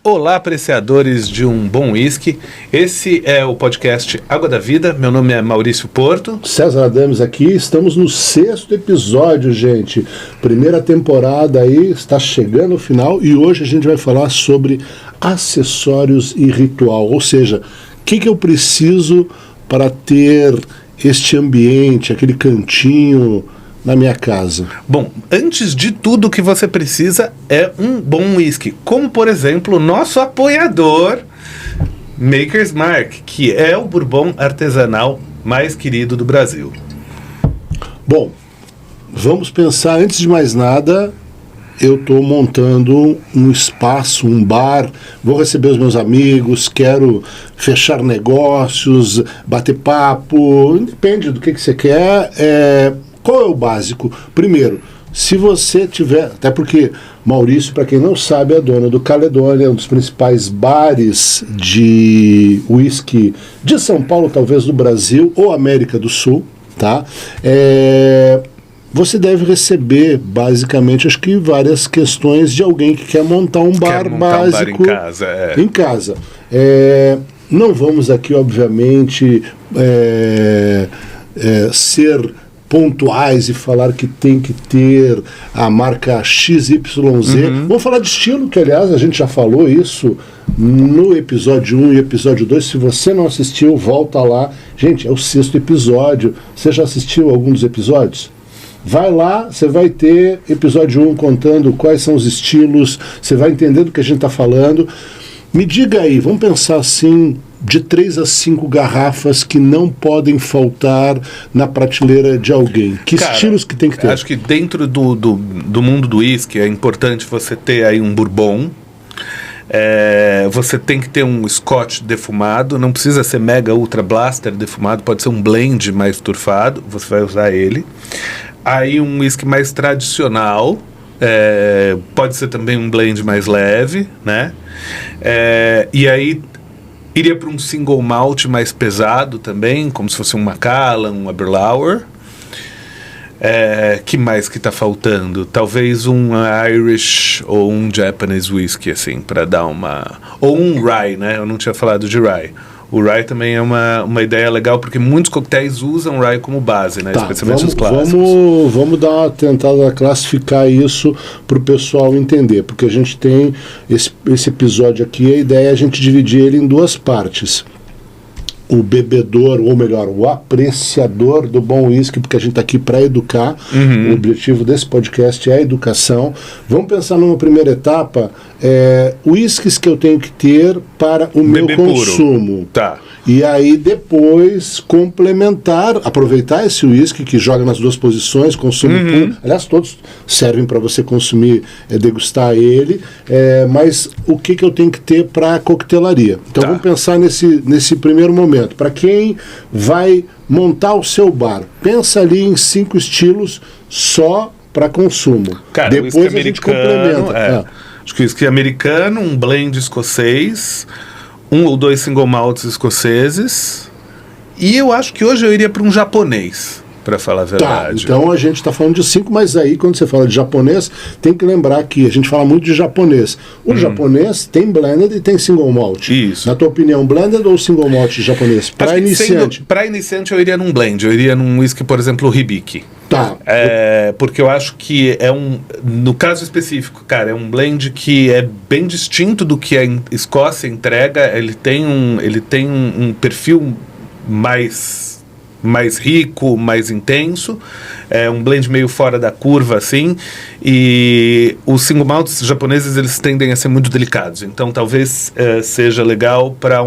Olá, apreciadores de um bom whisky. Esse é o podcast Água da Vida. Meu nome é Maurício Porto. César Adames aqui. Estamos no 6º episódio, gente. Primeira temporada aí, está chegando ao final e hoje a gente vai falar sobre acessórios e ritual. Ou seja, o que eu preciso para ter este ambiente, aquele cantinho na minha casa? Bom, antes de tudo, o que você precisa é um bom whisky. Como, por exemplo, o nosso apoiador, Maker's Mark, que é o bourbon artesanal mais querido do Brasil. Bom, vamos pensar, antes de mais nada, eu estou montando um espaço, um bar, vou receber os meus amigos, quero fechar negócios, bater papo, depende do que você quer. Qual é o básico? Primeiro, se você tiver... Até porque Maurício, para quem não sabe, é dono do Caledônia, um dos principais bares de whisky de São Paulo, talvez do Brasil ou América do Sul, tá? Você deve receber, basicamente, acho que várias questões de alguém que quer montar um bar básico um bar em casa. Em casa. Não vamos aqui, obviamente, ser pontuais e falar que tem que ter a marca XYZ. Vamos falar de estilo, que aliás a gente já falou isso no episódio 1 e episódio 2. Se você não assistiu, volta lá. Gente, é o 6º episódio. Você já assistiu algum dos episódios? Vai lá, você vai ter episódio 1 contando quais são os estilos, você vai entender do que a gente está falando. Me diga aí, vamos pensar assim, de 3 a 5 garrafas que não podem faltar na prateleira de alguém. Que estilos que tem que ter? Acho que dentro do mundo do whisky é importante você ter aí um bourbon. Você tem que ter um Scotch defumado, não precisa ser Mega Ultra Blaster defumado, pode ser um blend mais turfado, você vai usar ele. Aí um whisky mais tradicional, pode ser também um blend mais leve, né? E aí iria para um single malt mais pesado também, como se fosse um Macallan, um Aberlour. Que mais que tá faltando? Talvez um Irish ou um Japanese whisky, assim, para dar uma... Ou um Rye, né? Eu não tinha falado de Rye. O Rye também é uma ideia legal, porque muitos coquetéis usam Rye como base, né? Especialmente os clássicos. Vamos dar uma tentada classificar isso para o pessoal entender, porque a gente tem esse episódio aqui, a ideia é a gente dividir ele em duas partes. O bebedor, ou melhor, o apreciador do bom whisky, porque a gente está aqui para educar. O objetivo desse podcast é a educação. Vamos pensar numa primeira etapa, whiskies que eu tenho que ter para o meu consumo. Tá. E aí depois complementar, aproveitar esse whisky que joga nas duas posições, consumo puro. Aliás, todos servem para você consumir, degustar ele, mas o que eu tenho que ter para a coquetelaria? Então vamos pensar nesse primeiro momento. Para quem vai montar o seu bar, pensa ali em 5 estilos só para consumo. Cara, depois a gente complementa. Acho que o whisky americano, um blend escocês, 1 ou 2 single malts escoceses, e eu acho que hoje eu iria para um japonês, para falar a verdade. Então a gente está falando de 5, mas aí quando você fala de japonês, tem que lembrar que a gente fala muito de japonês. O japonês tem blended e tem single malt. Isso. Na tua opinião, blended ou single malt japonês? Para iniciante? Para iniciante eu iria num blend, eu iria num whisky, por exemplo, o Hibiki. Porque eu acho que no caso específico, cara, é um blend que é bem distinto do que a Escócia entrega. Ele tem um perfil mais rico, mais intenso, um blend meio fora da curva, assim, e os single malts japoneses, eles tendem a ser muito delicados, então talvez seja legal para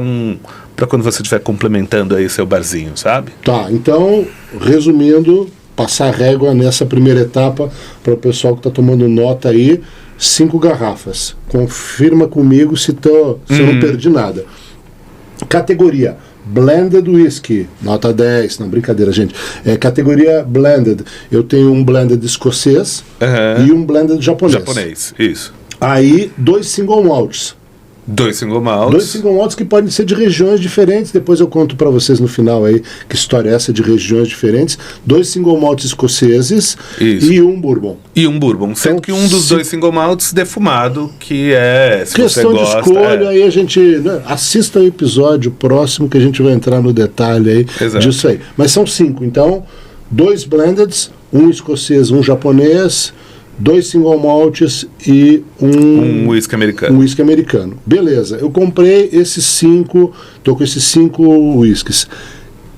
quando você estiver complementando aí seu barzinho, sabe? Então, resumindo, passar régua nessa primeira etapa para o pessoal que está tomando nota aí, 5 garrafas. Confirma comigo se eu não perdi nada. Categoria Blended Whisky, nota 10, não, brincadeira, gente. Categoria Blended, eu tenho um Blended escocês e um Blended japonês. Japonês, isso. Aí, 2 single malts. 2 single malts. 2 single malts que podem ser de regiões diferentes. Depois eu conto para vocês no final aí que história é essa de regiões diferentes. 2 single malts escoceses. Isso. E um bourbon. E um bourbon. Sendo que um dos 2 single malts defumado, que é... Se questão você gosta, de escolha, aí a gente... Né, assista o episódio próximo que a gente vai entrar no detalhe aí disso aí. Mas são 5. Então, 2 blendeds, um escocês, um japonês... 2 single malts e um whisky americano. Um whisky americano. Beleza, eu comprei esses 5, tô com esses 5 whiskies. O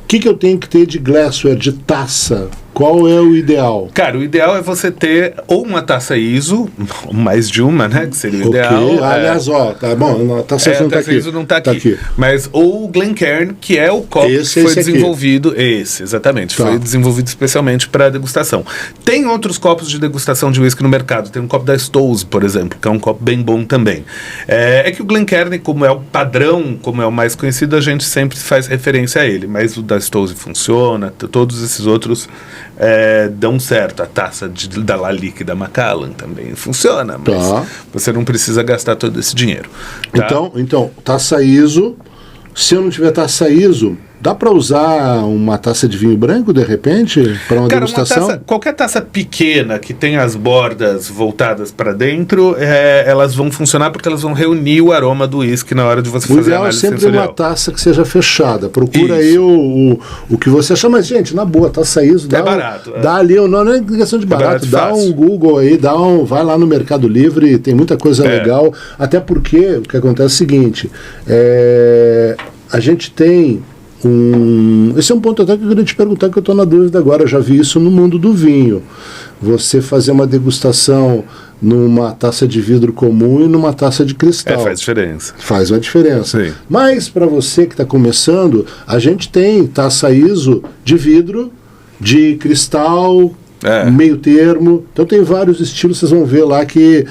que eu tenho que ter de glassware, de taça? Qual é o ideal? Cara, o ideal é você ter ou uma taça ISO, mais de uma, né? Que seria o ideal. Aliás, tá bom, a taça ISO não tá aqui. ISO não tá aqui. Mas ou o Glencairn, que é o copo que foi desenvolvido. Aqui. Exatamente. Foi desenvolvido especialmente para degustação. Tem outros copos de degustação de whisky no mercado. Tem um copo da Stow's, por exemplo, que é um copo bem bom também. É que o Glencairn, como é o padrão, como é o mais conhecido, a gente sempre faz referência a ele. Mas o da Stow's funciona, todos esses outros... dão certo. A taça da Lalique da Macallan também funciona, mas você não precisa gastar todo esse dinheiro. Tá? Então, taça ISO. Se eu não tiver taça ISO, dá para usar uma taça de vinho branco, de repente, para uma degustação? Qualquer taça pequena que tenha as bordas voltadas para dentro, elas vão funcionar porque elas vão reunir o aroma do uísque na hora de você fazer a análise sensorial. O ideal é sempre uma taça que seja fechada. Procura aí o que você achar. Mas, gente, na boa, taça ISO... É barato. Dá ali, não é questão de barato. Dá um Google aí, vai lá no Mercado Livre, tem muita coisa legal. Até porque o que acontece é o seguinte, a gente tem... Esse é um ponto até que eu queria te perguntar, que eu estou na dúvida agora. Eu já vi isso no mundo do vinho. Você fazer uma degustação numa taça de vidro comum e numa taça de cristal. Faz diferença. Faz uma diferença. Sim. Mas para você que está começando, a gente tem taça ISO de vidro, de cristal... meio termo, então tem vários estilos, vocês vão ver lá que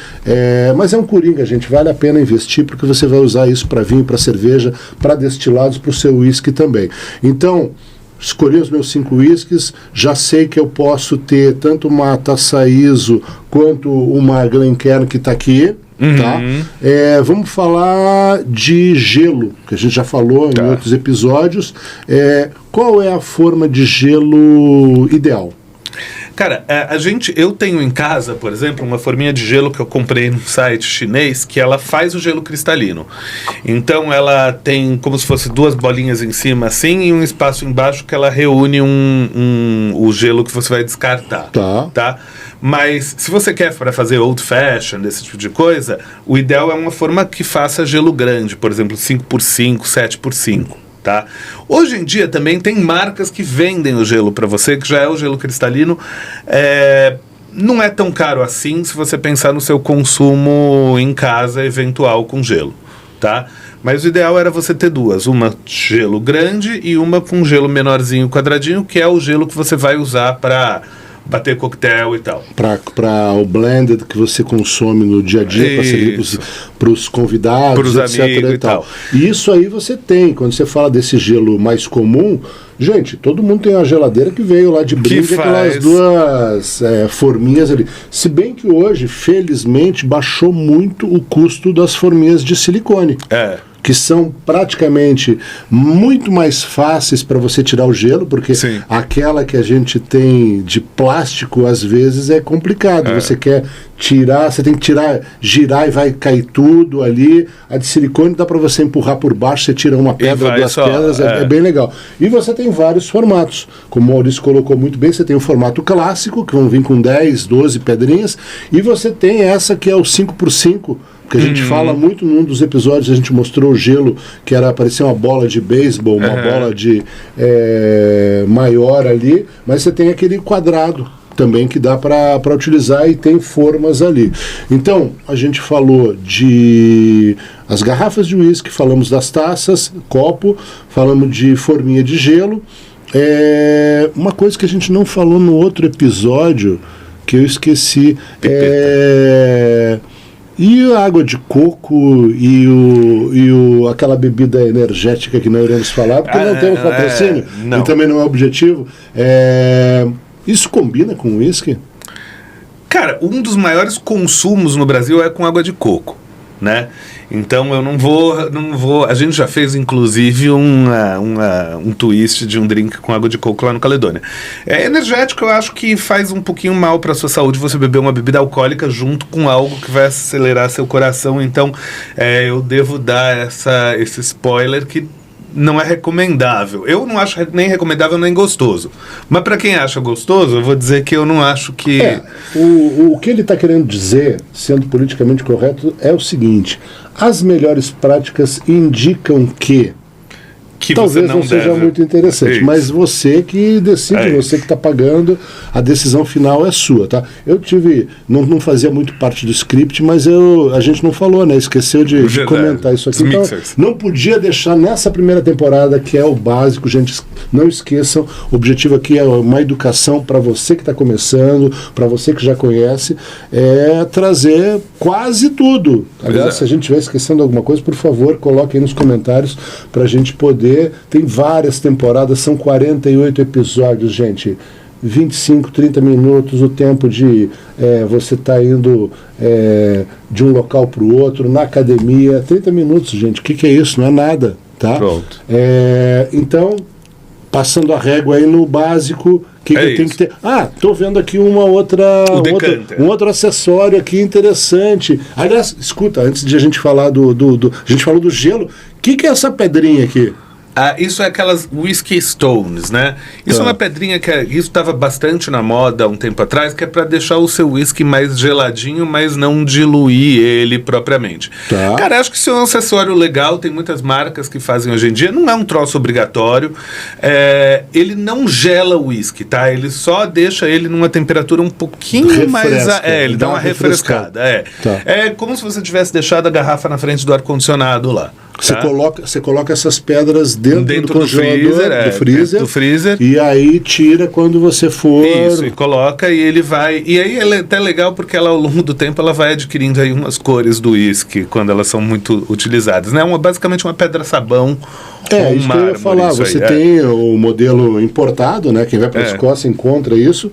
mas é um coringa, gente, vale a pena investir porque você vai usar isso para vinho, para cerveja, para destilados, para o seu whisky também. Então, escolhi os meus 5 whiskies, já sei que eu posso ter tanto uma taça ISO quanto uma Glencairn que está aqui. Tá? Vamos falar de gelo, que a gente já falou em outros episódios. Qual é a forma de gelo ideal? Cara, eu tenho em casa, por exemplo, uma forminha de gelo que eu comprei num site chinês, que ela faz o gelo cristalino. Então ela tem como se fosse 2 bolinhas em cima assim e um espaço embaixo que ela reúne o gelo que você vai descartar. Tá? Mas se você quer para fazer old fashion, esse tipo de coisa, o ideal é uma forma que faça gelo grande, por exemplo, 5x5, 7x5. Tá? Hoje em dia também tem marcas que vendem o gelo para você, que já é o gelo cristalino. Não é tão caro assim se você pensar no seu consumo em casa eventual com gelo. Tá? Mas o ideal era você ter 2, uma gelo grande e uma com gelo menorzinho, quadradinho, que é o gelo que você vai usar para bater coquetel e tal. Para o blended que você consome no dia a dia, para servir para os convidados, etc. E tal. E isso aí você tem, quando você fala desse gelo mais comum, gente, todo mundo tem uma geladeira que veio lá de brinde, aquelas 2 forminhas ali. Se bem que hoje, felizmente, baixou muito o custo das forminhas de silicone. Que são praticamente muito mais fáceis para você tirar o gelo, porque aquela que a gente tem de plástico, às vezes, é complicado. Você quer tirar, você tem que girar e vai cair tudo ali. A de silicone dá para você empurrar por baixo, você tira uma pedra, 2 pedras, é bem legal. E você tem vários formatos. Como o Maurício colocou muito bem, você tem o formato clássico, que vão vir com 10, 12 pedrinhas, e você tem essa que é o 5x5, que a gente fala muito num dos episódios, a gente mostrou o gelo, que parecia uma bola de beisebol, uma bola de maior ali, mas você tem aquele quadrado também que dá para utilizar e tem formas ali. Então, a gente falou de as garrafas de uísque, falamos das taças, copo, falamos de forminha de gelo. Uma coisa que a gente não falou no outro episódio, que eu esqueci, e a água de coco e aquela bebida energética que não iremos falar, porque não temos patrocínio e também não é objetivo. Isso combina com uísque? Cara, um dos maiores consumos no Brasil é com água de coco, né? Então eu não vou. A gente já fez, inclusive, um twist de um drink com água de coco lá no Caledônia. É energético, eu acho que faz um pouquinho mal para sua saúde você beber uma bebida alcoólica junto com algo que vai acelerar seu coração. Então eu devo dar esse spoiler que não é recomendável. Eu não acho nem recomendável nem gostoso. Mas para quem acha gostoso, eu vou dizer que eu não acho que... O que ele está querendo dizer, sendo politicamente correto, é o seguinte: as melhores práticas indicam que talvez não seja muito interessante, mas você que decide, você que está pagando, a decisão final é sua, tá? Eu não fazia muito parte do script, mas a gente não falou, né? Esqueceu de comentar isso aqui. Então, não podia deixar nessa primeira temporada, que é o básico, gente, não esqueçam, o objetivo aqui é uma educação para você que está começando, para você que já conhece, é trazer quase tudo. Aliás, se a gente estiver esquecendo alguma coisa, por favor, coloque aí nos comentários para a gente poder. Tem várias temporadas, são 48 episódios, gente. 25, 30 minutos, o tempo de você estar indo de um local para o outro, na academia. 30 minutos, gente. O que é isso? Não é nada, tá? Pronto. Então, passando a régua aí no básico, que tem que ter? Tô vendo aqui um outro acessório aqui interessante. Aliás, escuta, antes de a gente falar a gente falou do gelo. O que é essa pedrinha aqui? Isso é aquelas Whiskey Stones, né? Isso é uma pedrinha isso estava bastante na moda um tempo atrás, que é para deixar o seu whisky mais geladinho, mas não diluir ele propriamente. Cara, acho que isso é um acessório legal, tem muitas marcas que fazem hoje em dia, não é um troço obrigatório, ele não gela o whisky, tá? Ele só deixa ele numa temperatura um pouquinho mais... ele dá uma refrescada. É como se você tivesse deixado a garrafa na frente do ar-condicionado lá. Você coloca essas pedras dentro do congelador, do freezer, e aí tira quando você for... Isso, e coloca e ele vai... E aí é até legal porque ela, ao longo do tempo, ela vai adquirindo aí umas cores do uísque, quando elas são muito utilizadas, né? Basicamente uma pedra-sabão. Isso que eu ia falar. Você tem o modelo importado, né? Quem vai para a Escócia encontra isso.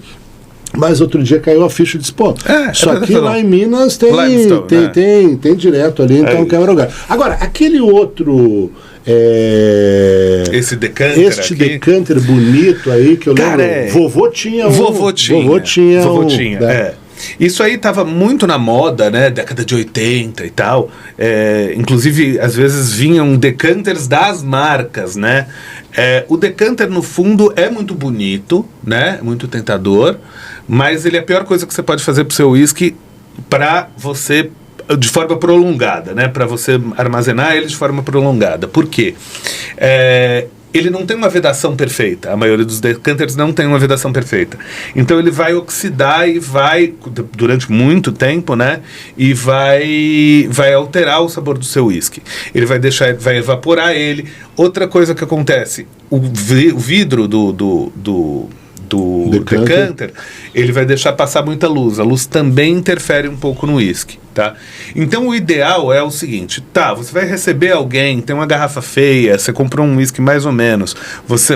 Mas outro dia caiu a ficha e disse, isso aqui lá em Minas tem direto ali, então quebra lugar. Agora, aquele outro... Esse decanter decanter bonito aí, que eu lembro, vovô tinha. Isso aí estava muito na moda, né? Década de 80 e tal. Inclusive, às vezes vinham decanters das marcas, né? O decanter, no fundo, é muito bonito, né? Muito tentador, mas ele é a pior coisa que você pode fazer pro seu whisky para você, de forma prolongada, né? Para você armazenar ele de forma prolongada. Por quê? Ele não tem uma vedação perfeita. A maioria dos decanters não tem uma vedação perfeita. Então ele vai oxidar e vai, durante muito tempo, né? E vai alterar o sabor do seu whisky. Ele vai evaporar ele. Outra coisa que acontece, o vidro do decanter, ele vai deixar passar muita luz. A luz também interfere um pouco no whisky, tá? Então o ideal é o seguinte, você vai receber alguém, tem uma garrafa feia, você comprou um whisky mais ou menos,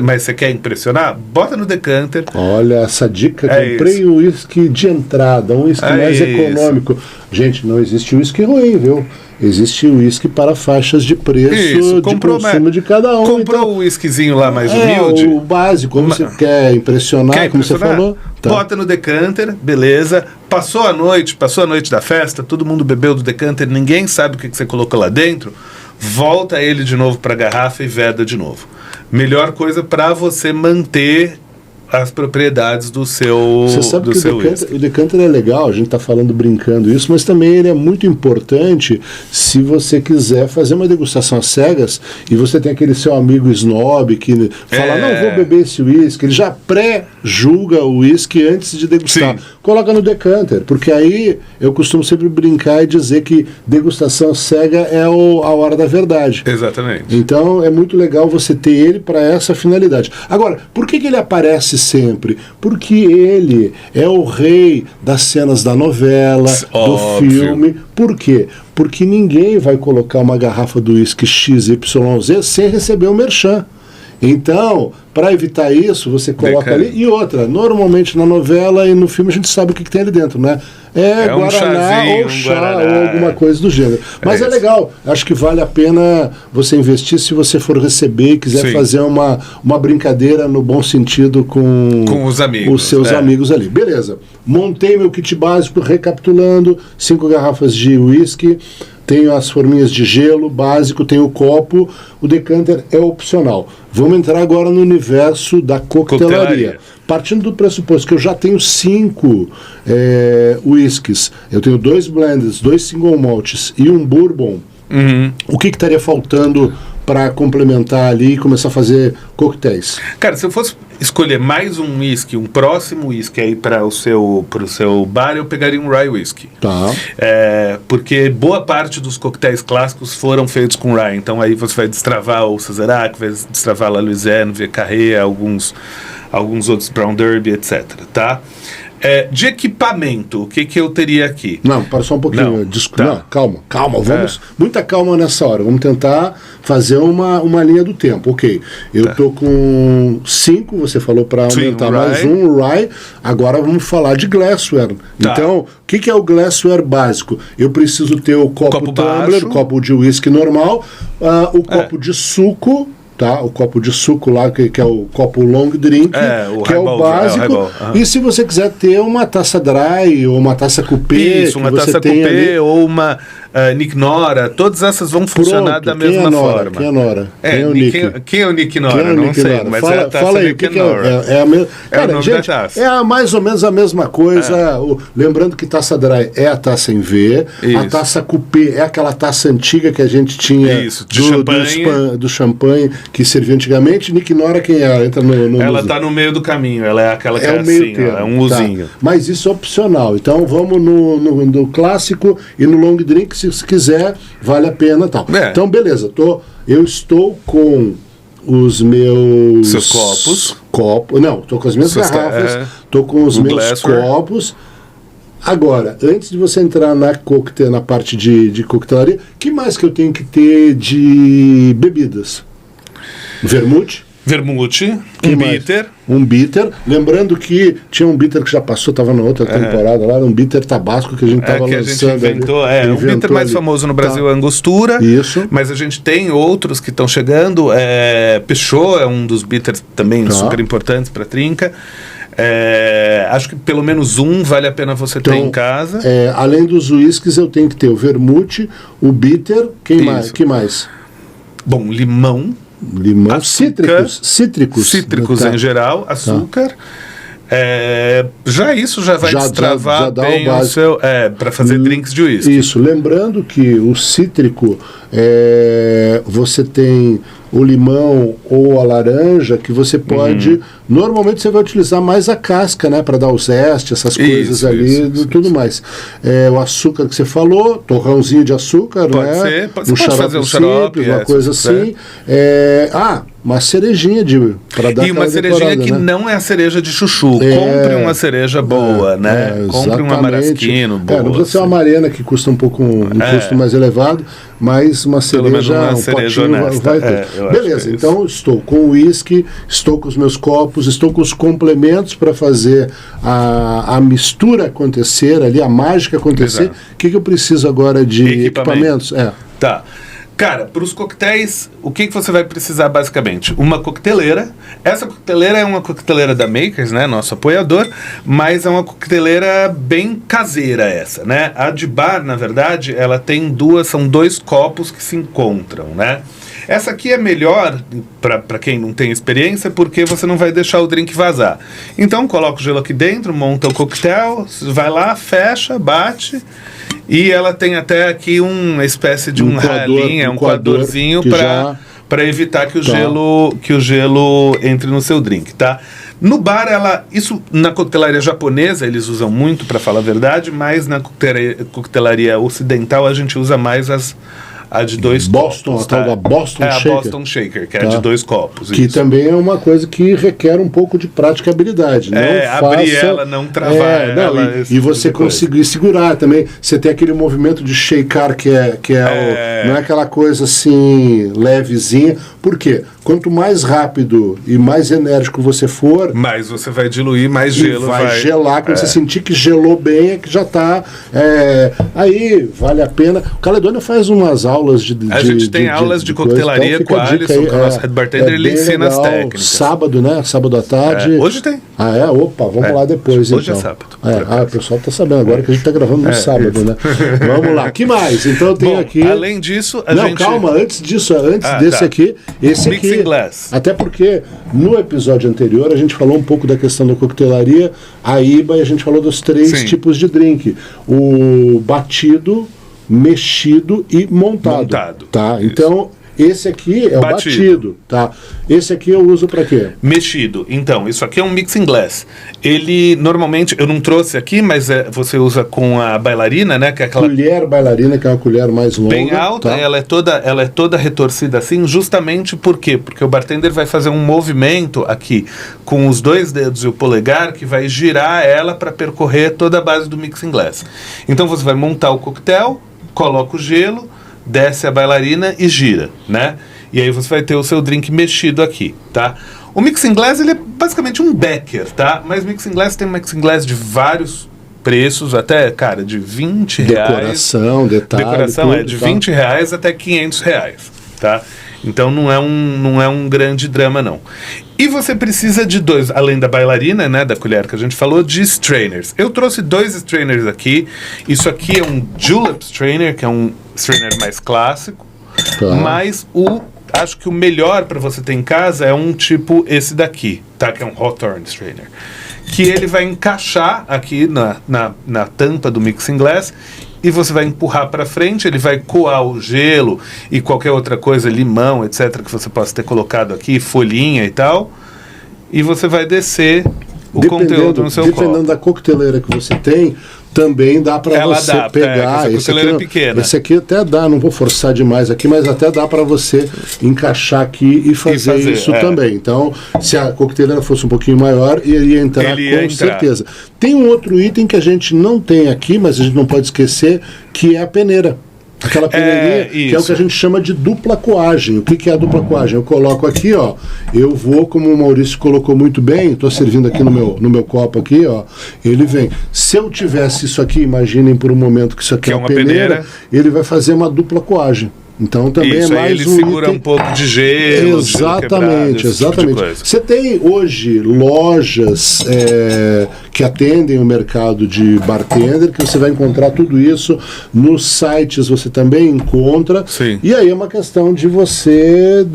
mas você quer impressionar? Bota no decanter. Olha, essa dica, comprei um whisky de entrada, um whisky mais econômico. Gente, não existe whisky ruim, viu? Existe whisky para faixas de preço, de consumo de cada um. Comprou o whiskyzinho lá mais humilde. O básico, como você quer impressionar, como você falou. Bota no decanter, beleza. Passou a noite da festa, todo mundo bebeu do decanter, ninguém sabe o que você colocou lá dentro. Volta ele de novo para a garrafa e veda de novo. Melhor coisa para você manter as propriedades do seu. Você sabe que o decanter é legal, a gente está falando brincando isso, mas também ele é muito importante se você quiser fazer uma degustação às cegas e você tem aquele seu amigo snob que fala, não, vou beber esse whisky, ele já pré-julga o whisky antes de degustar. Sim. Coloca no decanter, porque aí eu costumo sempre brincar e dizer que degustação cega é a hora da verdade. Exatamente. Então é muito legal você ter ele para essa finalidade. Agora, por que ele aparece sempre? Porque ele é o rei das cenas da novela, do filme. Por quê? Porque ninguém vai colocar uma garrafa do uísque XYZ sem receber o merchan. Então, para evitar isso, você coloca ali. E outra, normalmente na novela e no filme a gente sabe o que tem ali dentro, né? É Guaraná, chazinho, ou chá, Guaraná, ou alguma coisa do gênero. Mas é legal, acho que vale a pena você investir se você for receber e quiser fazer uma brincadeira no bom sentido com os amigos, os seus amigos ali. Beleza, montei meu kit básico, recapitulando, 5 garrafas de whisky, tenho as forminhas de gelo básico, tenho o copo, o decanter é opcional. Vamos entrar agora no universo da coquetelaria. Partindo do pressuposto que eu já tenho 5 whiskies, eu tenho 2 blends, 2 single malts e um bourbon, o que estaria faltando para complementar ali e começar a fazer coquetéis? Cara, se eu fosse escolher mais um whisky, um próximo whisky aí para o seu bar, eu pegaria um rye whisky. Tá. Porque boa parte dos coquetéis clássicos foram feitos com rye. Então aí você vai destravar o Sazerac, vai destravar La Louisiane, Vieux Carré, alguns outros Brown Derby, etc. Tá? De equipamento, o que eu teria aqui? Não, para só um pouquinho. Não, calma. Vamos, muita calma nessa hora. Vamos tentar fazer uma linha do tempo. Ok, eu tô com 5, você falou para aumentar mais um rye. Agora vamos falar de glassware. Então, o que é o glassware básico? Eu preciso ter o copo tumbler, o copo de whisky normal, o copo de suco. Tá? O copo de suco lá, que é o copo long drink, que é o básico. E se você quiser ter uma taça dry ou uma taça coupé, isso, uma taça coupé ou uma Nick Nora, todas essas vão funcionar da mesma forma. Quem é Nora? Quem é o Nick Nora? Não sei, mas fala, é a taça aí, Nick Nora. Cara, o nome da taça. Mais ou menos a mesma coisa. Lembrando que taça dry é a taça em V, a taça coupé é aquela taça antiga que a gente tinha do champanhe que servia antigamente. Nick Nora, quem é? Entra no ela está no meio do caminho, ela é aquela que é assim, é um usinho. Mas isso é opcional. Então vamos no clássico e no long drink, se quiser, vale a pena. Tal. Então, beleza, eu estou com os meus... Seus copos. Não, estou com as minhas garrafas, estou com os meus copos. Agora, antes de você entrar na parte de coquetelaria, o que mais que eu tenho que ter de bebidas? Vermute, um bitter. Lembrando que tinha um bitter que já passou, estava na outra temporada lá, um bitter tabasco que a gente estava lançando. A gente inventou, o bitter mais famoso no Brasil é Angostura. Isso. Mas a gente tem outros que estão chegando. Peugeot é um dos bitters também super importantes para trinca. Acho que pelo menos um vale a pena você ter em casa. Além dos whiskies, eu tenho que ter o vermute, o bitter, que mais? Bom, limão, açúcar, cítricos em geral, açúcar. Isso já vai destravar bem o seu para fazer drinks de uísque. Isso, lembrando que o cítrico você tem o limão ou a laranja, que você pode... Normalmente você vai utilizar mais a casca, né? Para dar o zeste, essas coisas ali, tudo mais. O açúcar que você falou, torrãozinho de açúcar, pode ser, pode fazer um xarope, uma coisa assim. Uma cerejinha para dar. E uma cerejinha que não é a cereja de chuchu. Compre uma cereja boa, né? Compre uma Maraschino boa. Não precisa ser uma Mariana, que custa um pouco um custo mais elevado, mas uma cereja, potinho vai ter. Beleza, então estou com o whisky, estou com os meus copos, estou com os complementos para fazer a mistura acontecer ali, a mágica acontecer. O que eu preciso agora de equipamentos? Tá. Cara, para os coquetéis, o que você vai precisar basicamente? Uma coqueteleira. Essa coqueteleira é uma coqueteleira da Makers, né? Nosso apoiador, mas é uma coqueteleira bem caseira essa, né? A de bar, na verdade, ela tem são 2 copos que se encontram, né? Essa aqui é melhor para quem não tem experiência, porque você não vai deixar o drink vazar. Então coloca o gelo aqui dentro, monta o coquetel, vai lá, fecha, bate, e ela tem até aqui uma espécie de um ralinho, um coadorzinho para evitar que o gelo entre no seu drink, tá? No bar, isso na coquetelaria japonesa eles usam muito, para falar a verdade, mas na coquetelaria ocidental a gente usa mais a de 2 copos. A tal da Boston Shaker. A Boston Shaker, que é a de 2 copos. Que também é uma coisa que requer um pouco de prática e habilidade. Abrir ela, não travar ela. E você conseguir segurar também. Você tem aquele movimento de shaker não é aquela coisa assim levezinha. Por quê? quanto mais rápido e mais enérgico você for, mais você vai diluir, mais gelo vai gelar. Quando você sentir que gelou bem, é que já está. Aí vale a pena. O Caledônia faz umas aulas a gente tem aulas de coquetelaria com o Alisson, que é o nosso head bartender, ele ensina as técnicas. Sábado, né? Sábado à tarde. Hoje tem. Opa, vamos lá depois. Hoje então. É sábado. O pessoal está sabendo agora que a gente está gravando no sábado, né? Vamos lá. Que mais? Então eu tenho aqui. Além disso, calma, antes desse aqui, esse Mixing aqui. Glass. Até porque no episódio anterior a gente falou um pouco da questão da coquetelaria, a IBA, e a gente falou dos 3 tipos de drink: o batido, mexido e montado. Tá? Então, esse aqui é o batido, tá? Esse aqui eu uso para quê? Mexido. Então, isso aqui é um mixing glass. Ele, normalmente, eu não trouxe aqui, mas você usa com a bailarina, né? Que é aquela colher bailarina, que é uma colher mais longa. Bem alta, tá? ela é toda retorcida assim, justamente por quê? Porque o bartender vai fazer um movimento aqui com os 2 dedos e o polegar que vai girar ela para percorrer toda a base do mixing glass. Então, você vai montar o coquetel, coloca o gelo, desce a bailarina e gira, né? E aí você vai ter o seu drink mexido aqui, tá? O mixing glass, ele é basicamente um becker, tá? Mas mixing glass tem mixing glass de vários preços, até, cara, de 20 reais. Decoração, detalhe. Decoração tudo, de 20 reais até 500 reais, tá? Então não é um grande drama, não. E você precisa de 2, além da bailarina, né, da colher que a gente falou, de strainers. Eu trouxe 2 strainers aqui. Isso aqui é um julep strainer, que é um strainer mais clássico. Tá. Mas acho que o melhor para você ter em casa é um tipo esse daqui, tá? Que é um Hawthorne strainer. Que ele vai encaixar aqui na tampa do mixing glass e você vai empurrar para frente, ele vai coar o gelo e qualquer outra coisa, limão, etc., que você possa ter colocado aqui, folhinha e tal, e você vai descer o conteúdo no seu copo. Dependendo da coqueteleira que você tem, também dá para você pegar. Essa coqueteleira é pequena. Esse aqui até dá, não vou forçar demais aqui, mas até dá para você encaixar aqui e fazer isso também. Então, se a coqueteleira fosse um pouquinho maior, iria entrar com certeza. Tem um outro item que a gente não tem aqui, mas a gente não pode esquecer, que é a peneira. Aquela peneirinha, que é o que a gente chama de dupla coagem. O que é a dupla coagem? Eu coloco aqui, ó, eu vou, como o Maurício colocou muito bem, estou servindo aqui no meu copo aqui, ó, ele vem. Se eu tivesse isso aqui, imaginem por um momento que isso aqui é uma peneira, ele vai fazer uma dupla coagem. Então também é mais ele segura um pouco de gelo. Exatamente, exatamente. Tipo você tem hoje lojas que atendem o mercado de bartender, que você vai encontrar tudo isso nos sites, você também encontra. Sim. E aí é uma questão de você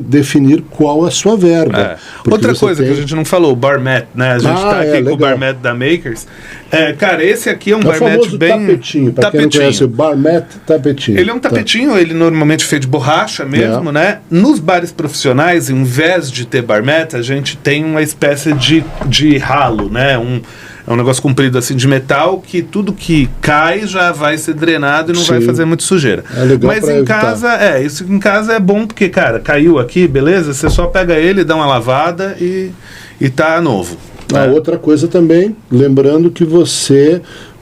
definir qual é a sua verba. Outra coisa que a gente não falou, o bar mat, né? A gente está aqui com o bar mat da Makers. Cara, esse aqui é um bar mat bem... tapetinho, para quem não conhece, o bar mat tapetinho. Ele é um tapetinho, ele normalmente feito de borracha mesmo, né? Nos bares profissionais, em vez de ter bar mat, a gente tem uma espécie de ralo, né? É um negócio comprido assim de metal que tudo que cai já vai ser drenado e não vai fazer muito sujeira. Mas em casa, isso em casa é bom porque, cara, caiu aqui, beleza? Você só pega ele, dá uma lavada e tá novo. Outra coisa também, lembrando que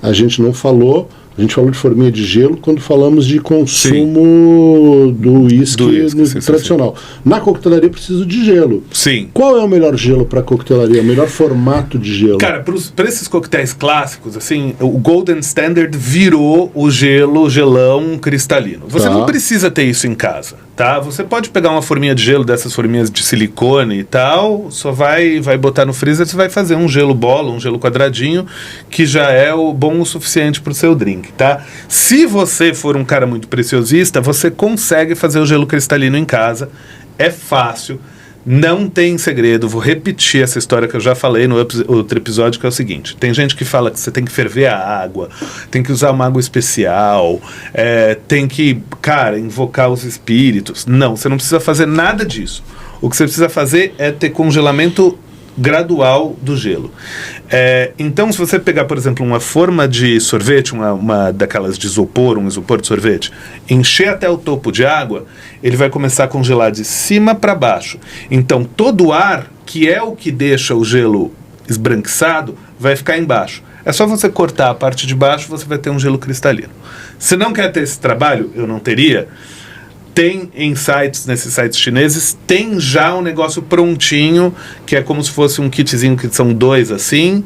a gente não falou, a gente falou de forminha de gelo quando falamos de consumo do uísque tradicional. Na coquetelaria preciso de gelo. Sim. Qual é o melhor gelo para coquetelaria? O melhor formato de gelo? Cara, para esses coquetéis clássicos, assim, o Golden Standard virou o gelão cristalino. Você não precisa ter isso em casa, tá? Você pode pegar uma forminha de gelo, dessas forminhas de silicone e tal, só vai botar no freezer, você vai fazer um gelo bola, um gelo quadradinho, que já é bom o suficiente para o seu drink. Tá? Se você for um cara muito preciosista, você consegue fazer o gelo cristalino em casa. É fácil, não tem segredo. Vou repetir essa história que eu já falei no outro episódio, que é o seguinte: tem gente que fala que você tem que ferver a água, tem que usar uma água especial, tem que, cara, invocar os espíritos. Não, você não precisa fazer nada disso. O que você precisa fazer é ter congelamento gradual do gelo. Então, se você pegar, por exemplo, uma forma de sorvete, uma daquelas de isopor, um isopor de sorvete, encher até o topo de água, ele vai começar a congelar de cima para baixo. Então, todo o ar, que é o que deixa o gelo esbranquiçado, vai ficar embaixo. É só você cortar a parte de baixo, você vai ter um gelo cristalino. Se não quer ter esse trabalho, eu não teria... tem em sites, nesses sites chineses, tem já um negócio prontinho, que é como se fosse um kitzinho que são 2 assim,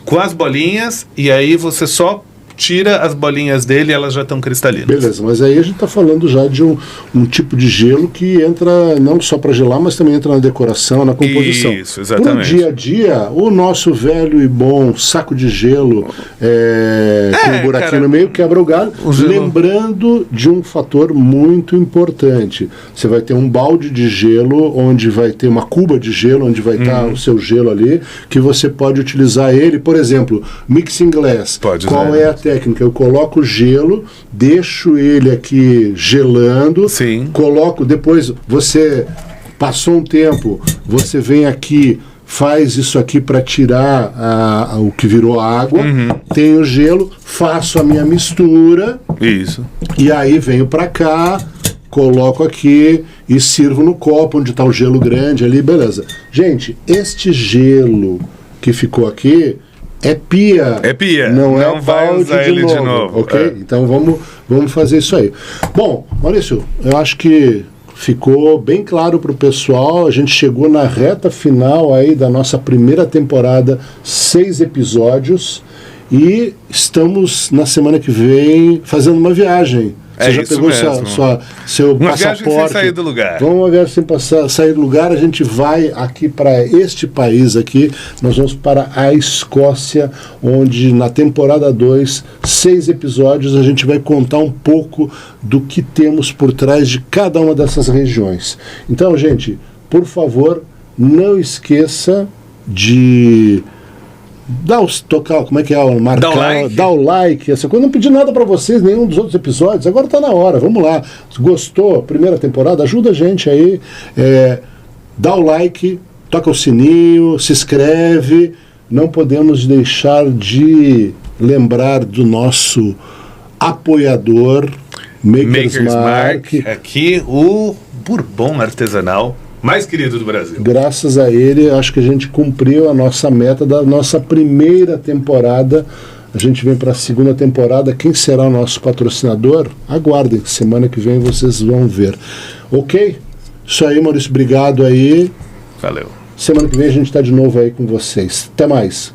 com as bolinhas, e aí você só tira as bolinhas dele e elas já estão cristalinas. Beleza, mas aí a gente está falando já de um tipo de gelo que entra não só para gelar, mas também entra na decoração, na composição. Isso, exatamente. Para o dia a dia, o nosso velho e bom saco de gelo com um buraquinho cara, no meio quebra o galho, lembrando de um fator muito importante. Você vai ter um balde de gelo, onde vai ter uma cuba de gelo, onde vai estar o seu gelo ali, que você pode utilizar ele, por exemplo, mixing glass. Qual é a técnica? Eu coloco gelo, deixo ele aqui gelando, sim, coloco, depois você passou um tempo, você vem aqui, faz isso aqui para tirar o que virou água, tenho gelo, faço a minha mistura, isso, e aí venho para cá, coloco aqui e sirvo no copo onde está o gelo grande ali, beleza. Gente, este gelo que ficou aqui é pia. É pia. Não é balde usar ele de novo. Ok? Então vamos fazer isso aí. Bom, Maurício, eu acho que ficou bem claro para o pessoal. A gente chegou na reta final aí da nossa primeira temporada, 6 episódios. E estamos na semana que vem fazendo uma viagem. Você já pegou seu uma passaporte? Viagem sem sair do lugar. Vamos uma viagem sem sair do lugar. A gente vai aqui para este país aqui. Nós vamos para a Escócia, onde na temporada 2, 6 episódios, a gente vai contar um pouco do que temos por trás de cada uma dessas regiões. Então, gente, por favor, não esqueça de como é que é? Marcar, dar o like, essa coisa. Não pedi nada pra vocês, nenhum dos outros episódios. Agora tá na hora, vamos lá. Gostou? Primeira temporada? Ajuda a gente aí. Dá o like, toca o sininho, se inscreve. Não podemos deixar de lembrar do nosso apoiador, Maker's Mark. Aqui o bourbon artesanal mais querido do Brasil. Graças a ele, acho que a gente cumpriu a nossa meta da nossa primeira temporada. A gente vem para a segunda temporada. Quem será o nosso patrocinador? Aguardem, semana que vem vocês vão ver. Ok? Isso aí, Maurício, obrigado aí. Valeu. Semana que vem a gente está de novo aí com vocês. Até mais.